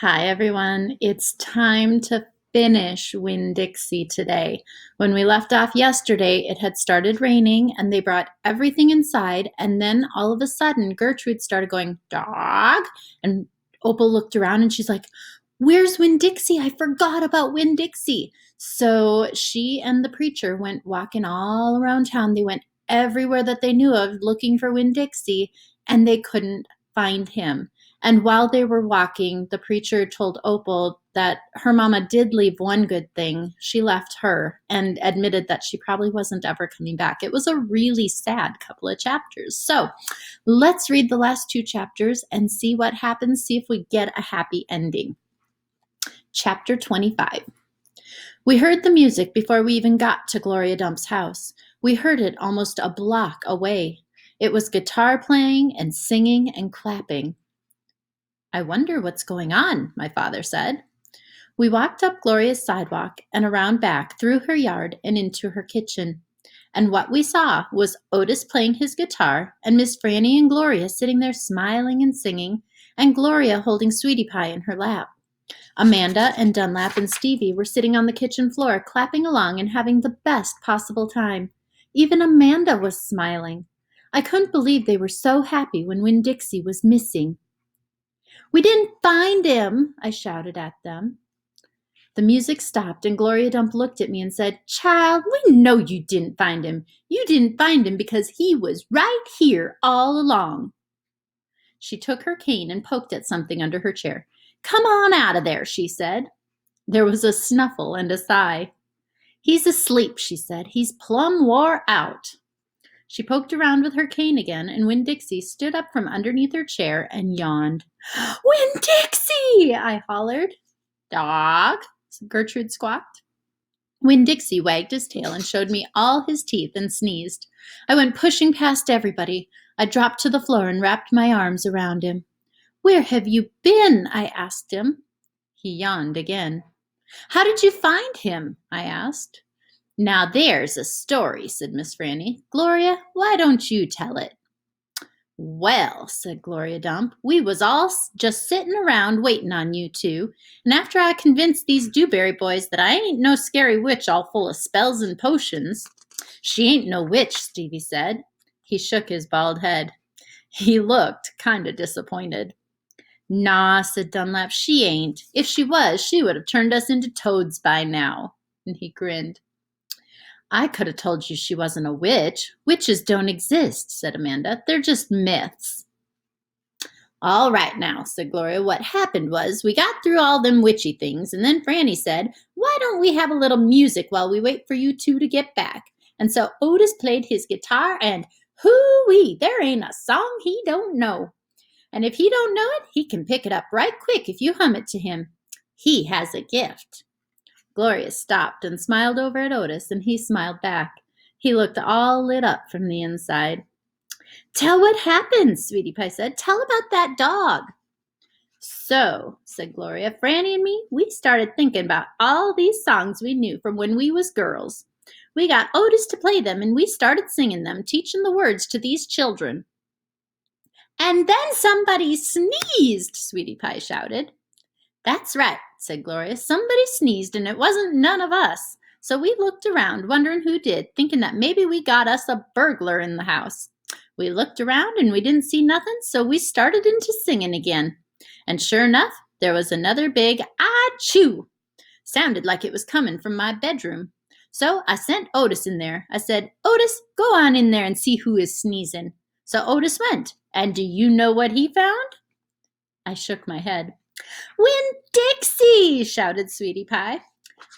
Hi, everyone. It's time to finish Winn Dixie today. When we left off yesterday, it had started raining and they brought everything inside. And then all of a sudden, Gertrude started going, "Dog." And Opal looked around and she's like, "Where's Winn Dixie? I forgot about Winn Dixie." So she and the preacher went walking all around town. They went everywhere that they knew of looking for Winn Dixie, and they couldn't find him. And while they were walking, the preacher told Opal that her mama did leave one good thing. She left her and admitted that she probably wasn't ever coming back. It was a really sad couple of chapters. So let's read the last two chapters and see what happens, see if we get a happy ending. Chapter 25. We heard the music before we even got to Gloria Dump's house. We heard it almost a block away. It was guitar playing and singing and clapping. "I wonder what's going on," my father said. We walked up Gloria's sidewalk and around back through her yard and into her kitchen. And what we saw was Otis playing his guitar and Miss Franny and Gloria sitting there smiling and singing, and Gloria holding Sweetie Pie in her lap. Amanda and Dunlap and Stevie were sitting on the kitchen floor clapping along and having the best possible time. Even Amanda was smiling. I couldn't believe they were so happy when Winn Dixie was missing. "We didn't find him," I shouted at them. The music stopped and Gloria Dump looked at me and said, "Child, we know you didn't find him. You didn't find him because he was right here all along." She took her cane and poked at something under her chair. "Come on out of there," she said. There was a snuffle and a sigh. "He's asleep," she said. "He's plumb wore out." She poked around with her cane again, and Winn Dixie stood up from underneath her chair and yawned. "Winn Dixie!" I hollered. "Dog!" Gertrude squawked. Winn Dixie wagged his tail and showed me all his teeth and sneezed. I went pushing past everybody. I dropped to the floor and wrapped my arms around him. "Where have you been?" I asked him. He yawned again. "How did you find him?" I asked. "Now there's a story," said Miss Franny. "Gloria, why don't you tell it?" "Well," said Gloria Dump, "we was all just sitting around waiting on you two, and after I convinced these Dewberry boys that I ain't no scary witch all full of spells and potions—" "She ain't no witch," Stevie said. He shook his bald head. He looked kind of disappointed. "Nah," said Dunlap, "she ain't. If she was, she would have turned us into toads by now." And he grinned. "I could have told you she wasn't a witch. Witches don't exist," said Amanda. "They're just myths." "All right now," said Gloria. "What happened was we got through all them witchy things, and then Franny said, 'Why don't we have a little music while we wait for you two to get back?' And so Otis played his guitar, and hoo-wee, there ain't a song he don't know. And if he don't know it, he can pick it up right quick if you hum it to him. He has a gift." Gloria stopped and smiled over at Otis, and he smiled back. He looked all lit up from the inside. "Tell what happened," Sweetie Pie said. "Tell about that dog." "So," said Gloria, "Franny and me, we started thinking about all these songs we knew from when we was girls. We got Otis to play them, and we started singing them, teaching the words to these children." "And then somebody sneezed," Sweetie Pie shouted. "That's right," said Gloria. "Somebody sneezed, and it wasn't none of us. So we looked around, wondering who did, thinking that maybe we got us a burglar in the house. We looked around, and we didn't see nothing, so we started into singing again. And sure enough, there was another big ah-choo. Sounded like it was coming from my bedroom. So I sent Otis in there. I said, 'Otis, go on in there and see who is sneezing.' So Otis went, and do you know what he found?" I shook my head. "Winn Dixie!" shouted Sweetie Pie.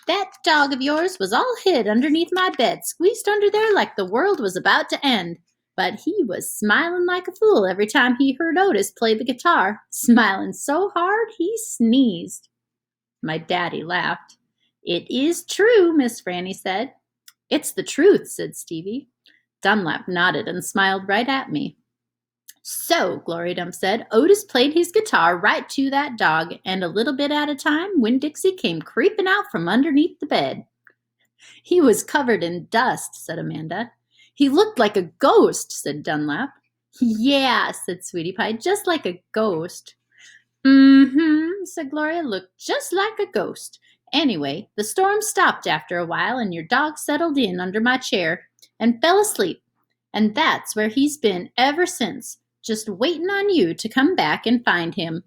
"That dog of yours was all hid underneath my bed, squeezed under there like the world was about to end. But he was smiling like a fool every time he heard Otis play the guitar, smiling so hard he sneezed." My daddy laughed. "It is true," Miss Franny said. "It's the truth," said Stevie. Dunlap nodded and smiled right at me. "So," Gloria Dump said, "Otis played his guitar right to that dog, and a little bit at a time, Winn Dixie came creeping out from underneath the bed." "He was covered in dust," said Amanda. "He looked like a ghost," said Dunlap. "Yeah," said Sweetie Pie, "just like a ghost." Mm-hmm, said Gloria. Looked just like a ghost. Anyway, the storm stopped after a while, and your dog settled in under my chair and fell asleep. And that's where he's been ever since, just waiting on you to come back and find him.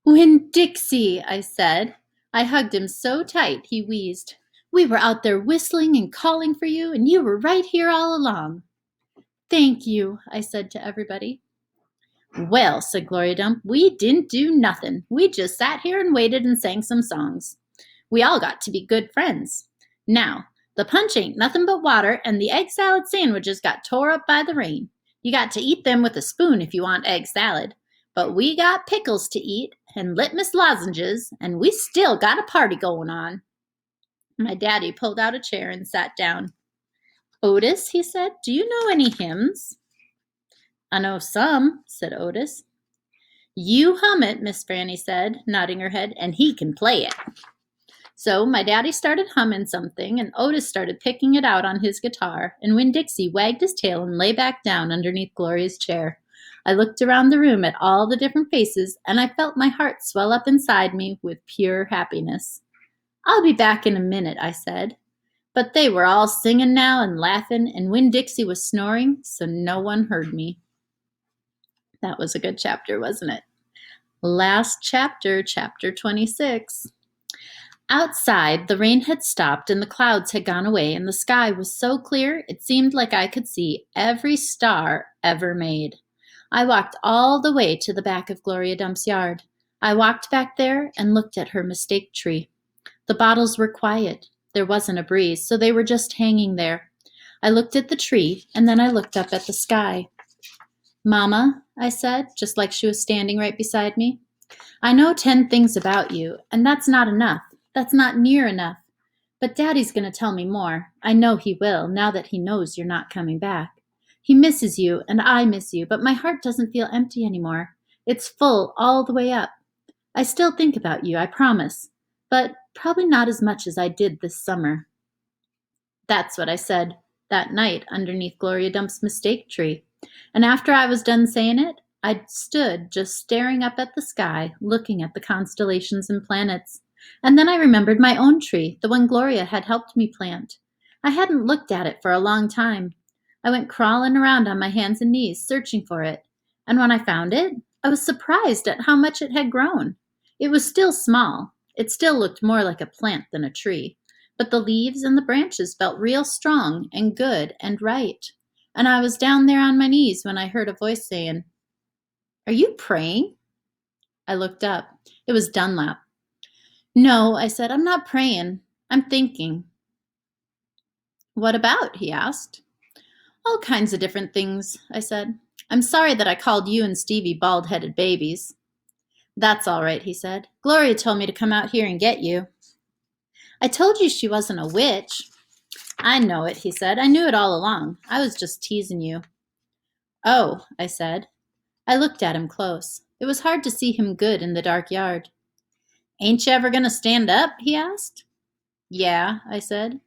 Winn Dixie, I said. I hugged him so tight he wheezed. We were out there whistling and calling for you, and you were right here all along. Thank you, I said to everybody. Well, said Gloria Dump, we didn't do nothing. We just sat here and waited and sang some songs. We all got to be good friends. Now, the punch ain't nothing but water, and the egg salad sandwiches got tore up by the rain. You got to eat them with a spoon if you want egg salad. But we got pickles to eat and litmus lozenges, and we still got a party going on. My daddy pulled out a chair and sat down. Otis, he said, do you know any hymns? I know some, said Otis. You hum it, Miss Franny said, nodding her head, and he can play it. So my daddy started humming something, and Otis started picking it out on his guitar, and Winn Dixie wagged his tail and lay back down underneath Gloria's chair. I looked around the room at all the different faces, and I felt my heart swell up inside me with pure happiness. I'll be back in a minute, I said. But they were all singing now and laughing, and Winn Dixie was snoring, so no one heard me. That was a good chapter, wasn't it? Last chapter, chapter 26. Outside, the rain had stopped and the clouds had gone away, and the sky was so clear it seemed like I could see every star ever made. I walked all the way to the back of Gloria Dump's yard. I walked back there and looked at her mistake tree. The bottles were quiet. There wasn't a breeze, so they were just hanging there. I looked at the tree, and then I looked up at the sky. Mama, I said, just like she was standing right beside me, I know 10 things about you, and that's not enough. That's not near enough. But Daddy's going to tell me more. I know he will, now that he knows you're not coming back. He misses you, and I miss you, but my heart doesn't feel empty anymore. It's full all the way up. I still think about you, I promise, but probably not as much as I did this summer. That's what I said that night underneath Gloria Dump's mistake tree. And after I was done saying it, I stood just staring up at the sky, looking at the constellations and planets. And then I remembered my own tree, the one Gloria had helped me plant. I hadn't looked at it for a long time. I went crawling around on my hands and knees, searching for it. And when I found it, I was surprised at how much it had grown. It was still small. It still looked more like a plant than a tree. But the leaves and the branches felt real strong and good and right. And I was down there on my knees when I heard a voice saying, "Are you praying?" I looked up. It was Dunlap. "No," I said, "I'm not praying. I'm thinking." "What about?" he asked. "All kinds of different things," I said. "I'm sorry that I called you and Stevie bald-headed babies." "That's all right," he said. "Gloria told me to come out here and get you." "I told you she wasn't a witch." "I know it," he said. "I knew it all along. I was just teasing you." "Oh," I said. I looked at him close. It was hard to see him good in the dark yard. "Ain't you ever going to stand up?" he asked. "Yeah," I said.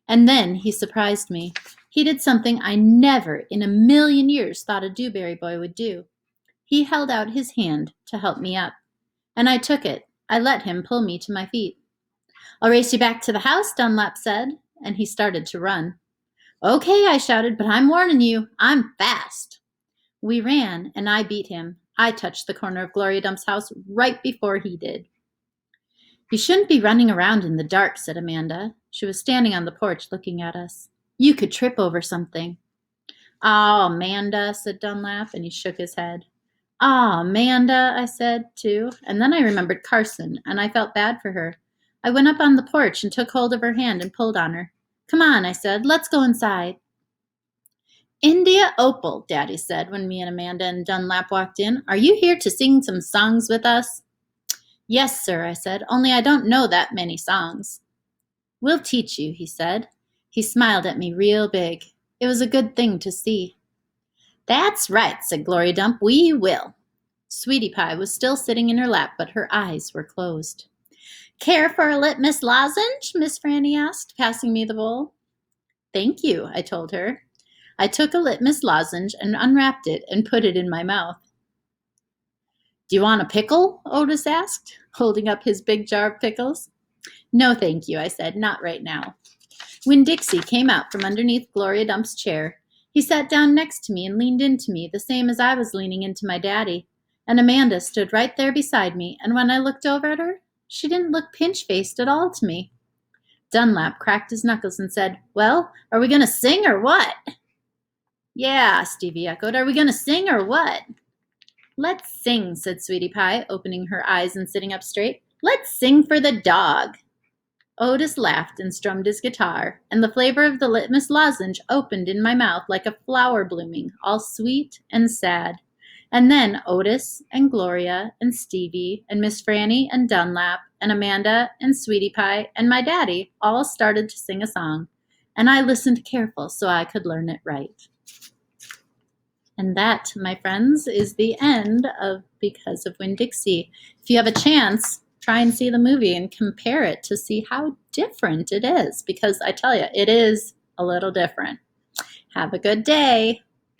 And then he surprised me. He did something I never in a million years thought a Dewberry Boy would do. He held out his hand to help me up. And I took it. I let him pull me to my feet. "I'll race you back to the house," Dunlap said, and he started to run. "Okay," I shouted, "but I'm warning you, I'm fast." We ran, and I beat him. I touched the corner of Gloria Dump's house right before he did. "You shouldn't be running around in the dark," said Amanda. She was standing on the porch looking at us. "You could trip over something." "Oh, Amanda," said Dunlap, and he shook his head. "Ah, Amanda," I said, too, and then I remembered Carson, and I felt bad for her. I went up on the porch and took hold of her hand and pulled on her. "Come on," I said, "let's go inside." "India Opal," Daddy said when me and Amanda and Dunlap walked in, "are you here to sing some songs with us?" "Yes, sir," I said, "only I don't know that many songs." "We'll teach you," he said. He smiled at me real big. It was a good thing to see. "That's right," said Gloria Dump, "we will." Sweetie Pie was still sitting in her lap, but her eyes were closed. "Care for a litmus lozenge?" Miss Franny asked, passing me the bowl. "Thank you," I told her. I took a litmus lozenge and unwrapped it and put it in my mouth. Do you want a pickle? Otis asked, holding up his big jar of pickles. No, thank you, I said, not right now. When Dixie came out from underneath Gloria Dump's chair, he sat down next to me and leaned into me, the same as I was leaning into my daddy. And Amanda stood right there beside me, and when I looked over at her, she didn't look pinch-faced at all to me. Dunlap cracked his knuckles and said, Well, are we going to sing or what? Yeah, Stevie echoed. Are we going to sing or what? Let's sing, said Sweetie Pie, opening her eyes and sitting up straight. Let's sing for the dog. Otis laughed and strummed his guitar, and the flavor of the litmus lozenge opened in my mouth like a flower blooming, all sweet and sad. And then Otis and Gloria and Stevie and Miss Franny and Dunlap and Amanda and Sweetie Pie and my daddy all started to sing a song, and I listened careful so I could learn it right. And that, my friends, is the end of Because of Winn-Dixie. If you have a chance, try and see the movie and compare it to see how different it is, because I tell you, it is a little different. Have a good day.